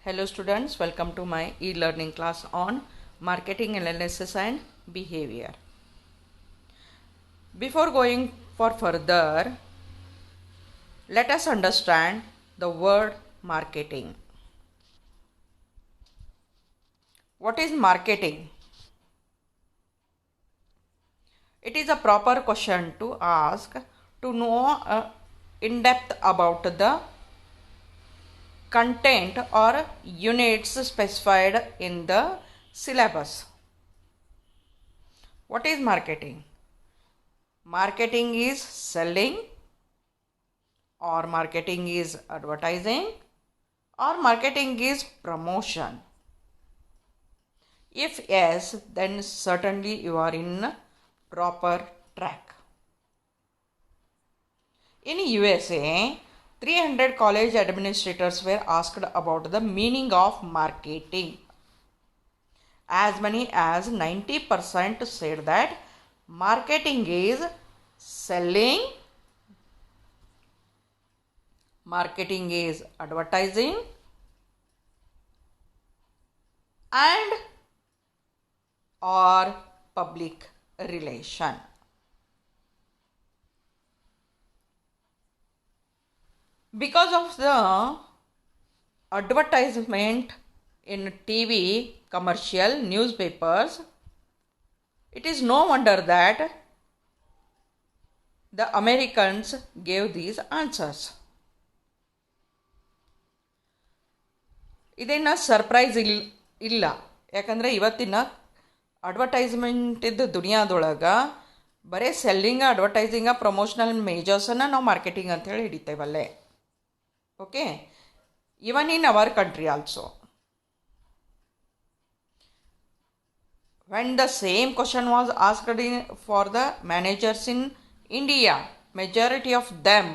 Hello students, welcome to my e-learning class on marketing analysis and behavior. Before going for further, let us understand the word marketing. What is marketing? It is a proper question to ask to know in depth about the content or units specified in the syllabus. What is marketing? Marketing is selling, or marketing is advertising, or marketing is promotion. If yes, then certainly you are in proper track. In USA, 300 college administrators were asked about the meaning of marketing. As many as 90% said that marketing is selling, marketing is advertising, and or public relation. Because of the advertisement in TV, commercial, newspapers, it is no wonder that the Americans gave these answers. ಇದೇನು surprise ಇಲ್ಲ, ಯಾಕಂದರೆ ಇವತ್ತಿನ ಅಡ್ವರ್ಟೈಸ್ಮೆಂಟಿದ್ದು ದುನಿಯಾದೊಳಗೆ ಬರೀ ಸೆಲ್ಲಿಂಗ, ಅಡ್ವರ್ಟೈಸಿಂಗ, promotional ಮೇಜರ್ಸನ್ನು ನಾವು marketing ಅಂತೇಳಿ ಹಿಡಿತೇವಲ್ಲೇ. Okay, even in our country also. When the same question was asked for the managers in India, majority of them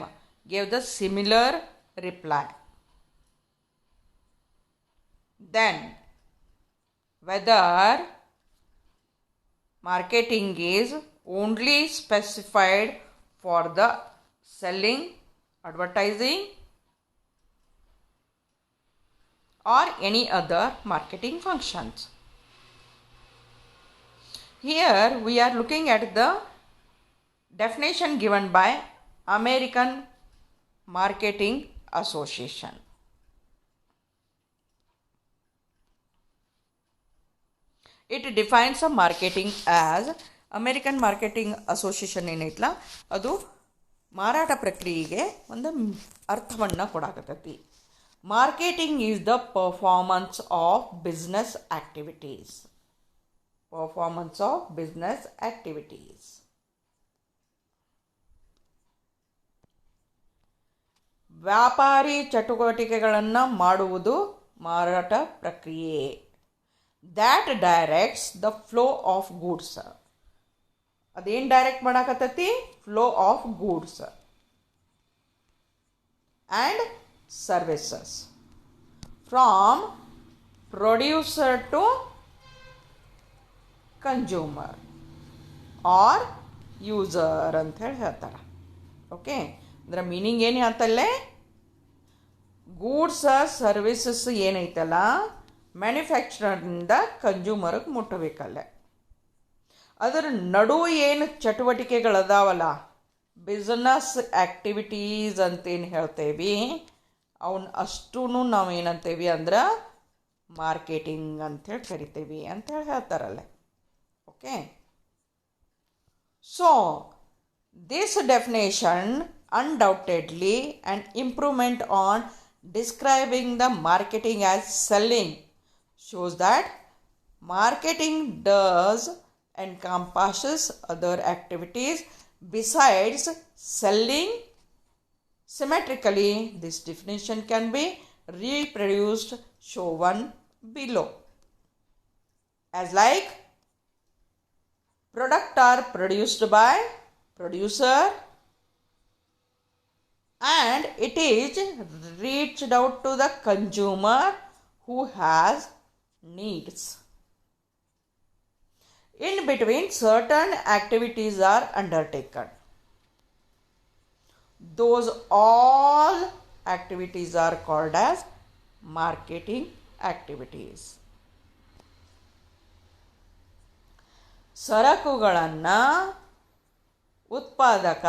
gave the similar reply. Then, whether marketing is only specified for the selling, advertising, or any other marketing functions. Here we are looking at the definition given by American Marketing Association. It defines a marketing as American Marketing Association ಏನೈತಲ್ಲ ಅದು ಮಾರಾಟ ಪ್ರಕ್ರಿಯೆಗೆ ಒಂದು ಅರ್ಥವನ್ನು ಕೊಡಾಕತ್ತೈತಿ. Marketing is the performance of business activities. Performance of business activities. ವ್ಯಾಪಾರಿ ಚಟುವಟಿಕೆಗಳನ್ನು ಮಾಡುವುದು ಮಾರಾಟ ಪ್ರಕ್ರಿಯೆ. That directs the flow of goods. ಅದೇನು ಡೈರೆಕ್ಟ್ ಮಾಡಾಕತ್ತೈತಿ? Flow of goods and services from producer to consumer or user ಅಂತ ಹೇಳಿ ಹೇಳ್ತಾರೆ. ಓಕೆ, ಅದರ ಮೀನಿಂಗ್ ಏನು ಹೇಳ್ತಲ್ಲೇ? ಗೂಡ್ಸ್ ಸರ್ವಿಸಸ್ ಏನೈತಲ್ಲ ಮ್ಯಾನುಫ್ಯಾಕ್ಚರರ್ನಿಂದ ಕನ್ಸ್ಯೂಮರ್ಗೆ ಮುಟ್ಟಬೇಕಲ್ಲೇ. ಅದರ ನಡು ಏನು ಚಟುವಟಿಕೆಗಳದಾವಲ್ಲ, ಬಿಸ್ನೆಸ್ ಆ್ಯಕ್ಟಿವಿಟೀಸ್ ಅಂತೇನು ಹೇಳ್ತೇವೆ, ಅವನ್ನ ಅಷ್ಟೂ ನಾವೇನಂತೇವಿ ಅಂದ್ರೆ ಮಾರ್ಕೆಟಿಂಗ್ ಅಂಥೇಳಿ ಕರಿತೇವೆ ಅಂಥೇಳಿ ಹೇಳ್ತಾರಲ್ಲೇ. Okay, so this definition undoubtedly an improvement on describing the marketing as selling shows that marketing does encompasses other activities besides selling. Symmetrically, this definition can be reproduced shown below as like product are produced by producer and it is reached out to the consumer who has needs. In between, certain activities are undertaken. Those all activities are called as marketing activities. ಸರಕುಗಳನ್ನು ಉತ್ಪಾದಕ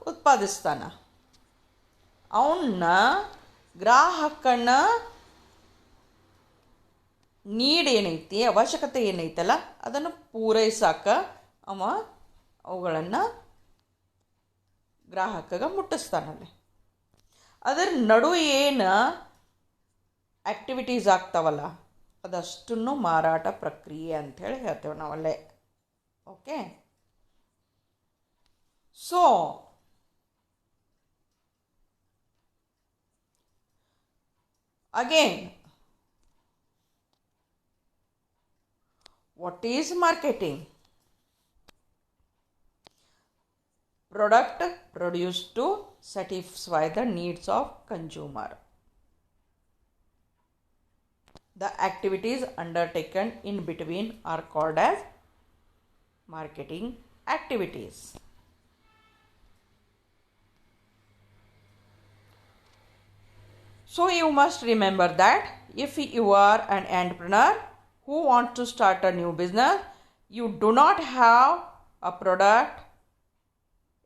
ಉತ್ಪಾದಿಸ್ತಾನ, ಅವನ್ನ ಗ್ರಾಹಕನ need ಏನೈತಿ, ಅವಶ್ಯಕತೆ ಏನೈತಲ್ಲ ಅದನ್ನು ಪೂರೈಸಾಕ ಅವುಗಳನ್ನು ಗ್ರಾಹಕಗೆ ಮುಟ್ಟಿಸ್ತಾನಲ್ಲಿ. ಅದರ ನಡು ಏನು ಆ್ಯಕ್ಟಿವಿಟೀಸ್ ಆಗ್ತಾವಲ್ಲ ಅದಷ್ಟನ್ನು ಮಾರಾಟ ಪ್ರಕ್ರಿಯೆ ಅಂಥೇಳಿ ಹೇಳ್ತೇವೆ ನಾವಲ್ಲೇ. Okay, so again, what is marketing? Product produced to satisfy the needs of consumer. The activities undertaken in between are called as marketing activities. So you must remember that if you are an entrepreneur who wants to start a new business, you do not have a product.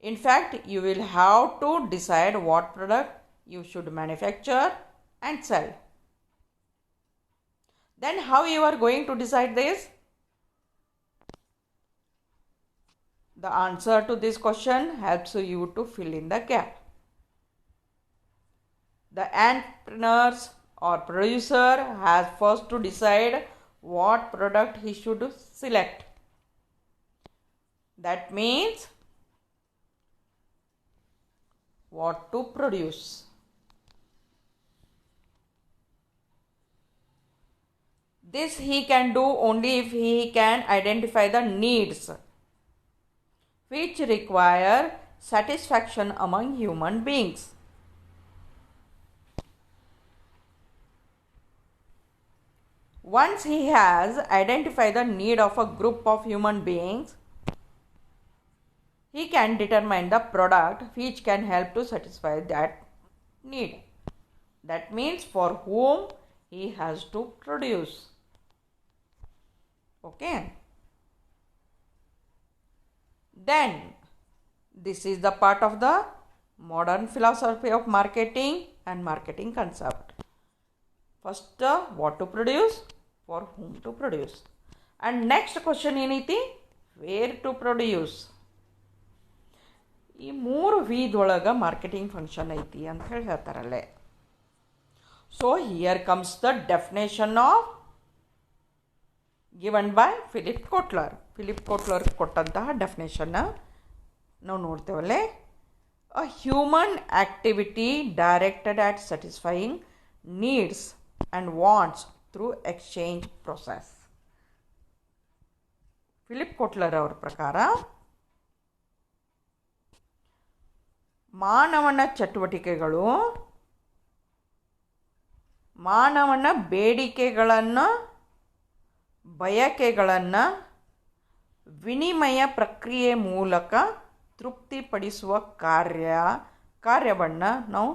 In fact, you will have to decide what product you should manufacture and sell. Then how you are going to decide this? The answer to this question helps you to fill in the gap. The entrepreneur or producer has first to decide what product he should select. That means what to produce. This he can do only if he can identify the needs which require satisfaction among human beings. Once he has identified the need of a group of human beings, he can determine the product which can help to satisfy that need. That means for whom he has to produce. Okay. Then this is the part of the modern philosophy of marketing and marketing concept. First, what to produce, for whom to produce, and next question ಏನೈತಿ, where to produce. ಈ 3 ವಿಧೊಳಗೆ marketing function ಐತಿ ಅಂತ ಹೇಳಿ ಹೇಳ್ತಾರಲ್ಲೇ. So here comes the definition of given by Philip Kotler. Philip Kotler ಕೊಟ್ಟಂತಹ ಡೆಫಿನೇಷನ್ನ ನಾವು ನೋಡ್ತೇವಲ್ಲೇ. A human activity directed at satisfying needs and wants through exchange process. Philip Kotler ಅವರ ಪ್ರಕಾರ ಮಾನವನ ಚಟುವಟಿಕೆಗಳು ಮಾನವನ ಬೇಡಿಕೆಗಳನ್ನು ಬಯಕೆಗಳನ್ನು ವಿನಿಮಯ ಪ್ರಕ್ರಿಯೆ ಮೂಲಕ ತೃಪ್ತಿಪಡಿಸುವ ಕಾರ್ಯವನ್ನು ನಾವು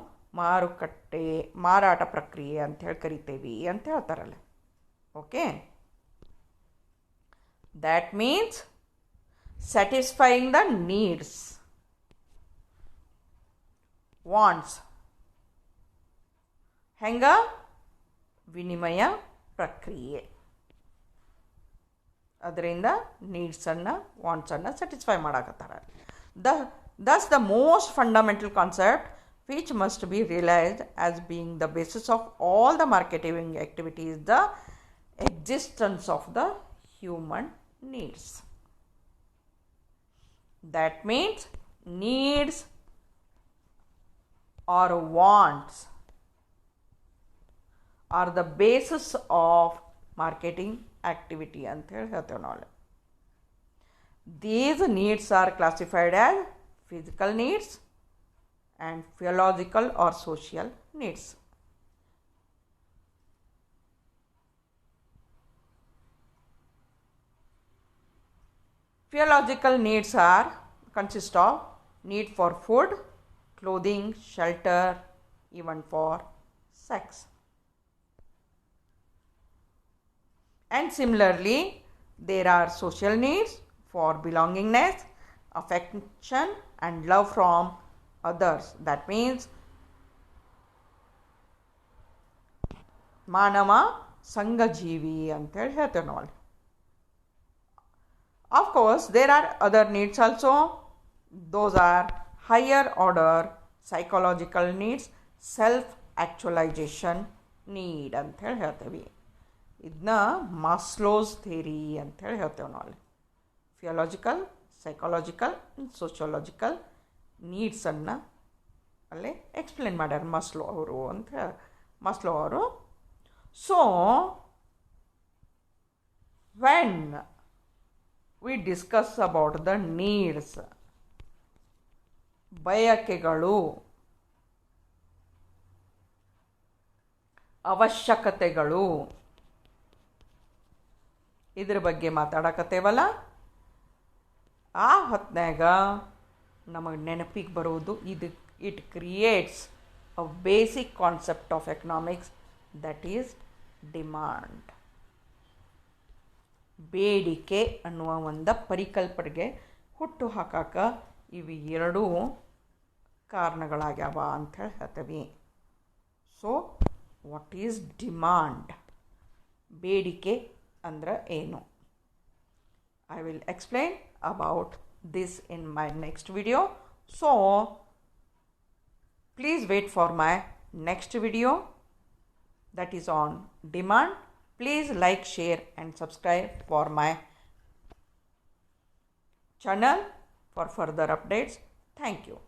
ಮಾರಾಟ ಪ್ರಕ್ರಿಯೆ ಅಂತ ಹೇಳಿ ಕರಿತೇವೆ ಅಂತ ಹೇಳ್ತಾರಲ್ಲ. Okay, that means satisfying the needs, wants. ಹೆಂಗ? ವಿನಿಮಯ ಪ್ರಕ್ರಿಯೆ. ಅದರಿಂದ ನೀಡ್ಸನ್ನು ವಾಂಟ್ಸನ್ನು ಸ್ಯಾಟಿಸ್ಫೈ ಮಾಡಕತ್ತಾರ. Thus the most fundamental concept which must be realized as being the basis of all the marketing activities, the existence of the human needs. That means needs or wants are the basis of marketing activity ಅಂತ ಹೇಳಿ ಹೇಳ್ತೇವೆ ನಾವು. These needs are classified as physical needs and physiological or social needs. Physiological needs consist of need for food, clothing, shelter, even for sex. And similarly, there are social needs for belongingness, affection, and love from others. That means ಮಾನವ ಸಂಘಜೀವಿ ಅಂತೇಳಿ ಹೇಳ್ತೇವೆ ನಾವು. Of course, there are other needs also. Those are higher order psychological needs, self actualization need ಅಂತೇಳಿ ಹೇಳ್ತೇವೆ. ಇದನ್ನ ಮಾಸ್ಲೋಸ್ theory ಅಂತೇಳಿ ಹೇಳ್ತೇವೆ ನಾವು. ಫಿಯಾಲಜಿಕಲ್, ಸೈಕಾಲಜಿಕಲ್, ಸೋಷಿಯಾಲಜಿಕಲ್ ನೀಡ್ಸನ್ನು ಅಲ್ಲೇ ಎಕ್ಸ್ಪ್ಲೇನ್ ಮಾಡ್ಯಾರ ಮಾಸ್ಲೋ ಅವರು. So when we discuss about the needs, ಬಯಕೆಗಳು, ಅವಶ್ಯಕತೆಗಳು, ಇದ್ರ ಬಗ್ಗೆ ಮಾತಾಡಕತ್ತೇವಲ್ಲ, ಆ ಹೊತ್ನಾಗ ನಮಗೆ ನೆನಪಿಗೆ ಬರೋದು it creates a basic concept of economics, that is demand. ಬೇಡಿಕೆ ಅನ್ನುವ ಒಂದು ಪರಿಕಲ್ಪನೆಗೆ ಹುಟ್ಟು ಹಾಕಾಕ ಇವು ಎರಡೂ ಕಾರಣಗಳಾಗ್ಯಾವ ಅಂಥೇಳಿ ಹೇಳ್ತೀವಿ. So what is demand? ಬೇಡಿಕೆ ಅಂದ್ರೆ ಏನು? I will explain about this in my next video. So please wait for my next video that is on demand. Please like, share and subscribe for my channel for further updates. Thank you.